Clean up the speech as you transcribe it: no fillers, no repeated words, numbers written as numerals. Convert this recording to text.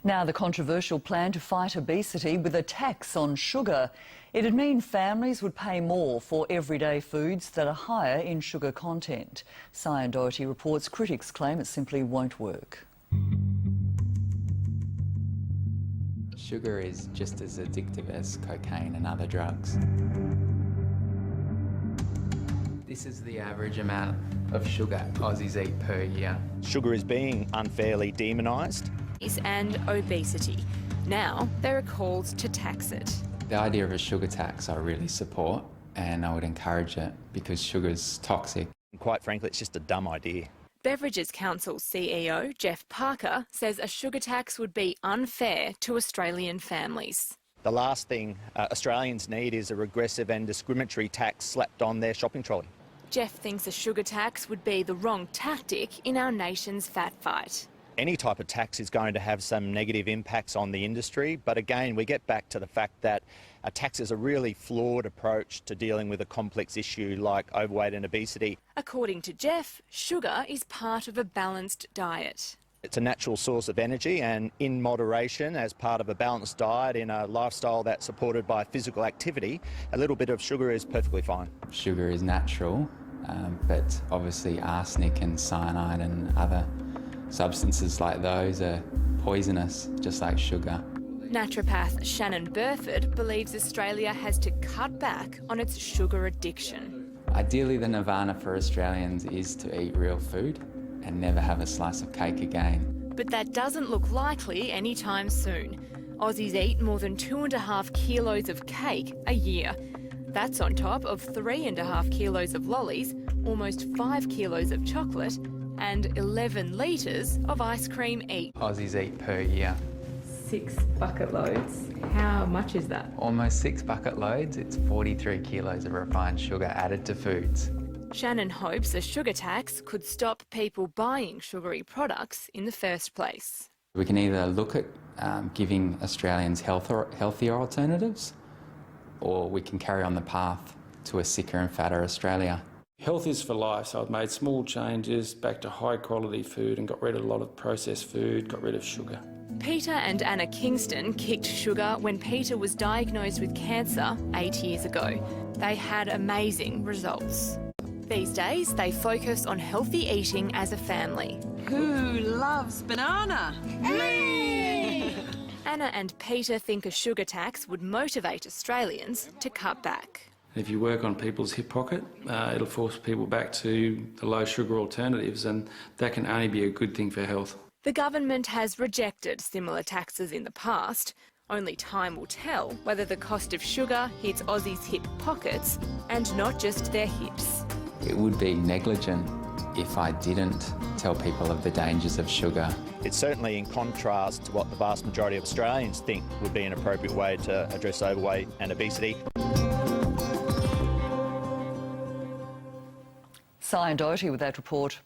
Now, the controversial plan to fight obesity with a tax on sugar. It'd mean families would pay more for everyday foods that are higher in sugar content. Cyan Doherty reports critics claim it simply won't work. Sugar is just as addictive as cocaine and other drugs. This is the average amount of sugar Aussies eat per year. Sugar is being unfairly demonised. And obesity. Now there are calls to tax it. The idea of a sugar tax I really support, and I would encourage it because sugar's toxic. Quite frankly, it's just a dumb idea. Beverages Council CEO Jeff Parker says a sugar tax would be unfair to Australian families. The last thing Australians need is a regressive and discriminatory tax slapped on their shopping trolley. Jeff thinks a sugar tax would be the wrong tactic in our nation's fat fight. Any type of tax is going to have some negative impacts on the industry, but again, we get back to the fact that a tax is a really flawed approach to dealing with a complex issue like overweight and obesity. According to Jeff, sugar is part of a balanced diet. It's a natural source of energy, and in moderation, as part of a balanced diet in a lifestyle that's supported by physical activity, a little bit of sugar is perfectly fine. Sugar is natural, but obviously arsenic and cyanide and other substances like those are poisonous, just like sugar. Naturopath Shannon Burford believes Australia has to cut back on its sugar addiction. Ideally, the nirvana for Australians is to eat real food and never have a slice of cake again. But that doesn't look likely anytime soon. Aussies eat more than 2.5 kilos of cake a year. That's on top of 3.5 kilos of lollies, almost 5 kilos of chocolate, and 11 litres of ice cream each. Aussies eat per year. 6 bucket loads. How much is that? Almost 6 bucket loads. It's 43 kilos of refined sugar added to foods. Shannon hopes a sugar tax could stop people buying sugary products in the first place. We can either look at giving Australians healthier alternatives, or we can carry on the path to a sicker and fatter Australia. Health is for life, so I've made small changes back to high quality food and got rid of a lot of processed food, got rid of sugar. Peter and Anna Kingston kicked sugar when Peter was diagnosed with cancer 8 years ago. They had amazing results. These days, they focus on healthy eating as a family. Who loves banana? Me! Anna and Peter think a sugar tax would motivate Australians to cut back. If you work on people's hip pocket, it'll force people back to the low sugar alternatives, and that can only be a good thing for health. The government has rejected similar taxes in the past. Only time will tell whether the cost of sugar hits Aussies' hip pockets and not just their hips. It would be negligent if I didn't tell people of the dangers of sugar. It's certainly in contrast to what the vast majority of Australians think would be an appropriate way to address overweight and obesity. Cyan Doherty with that report.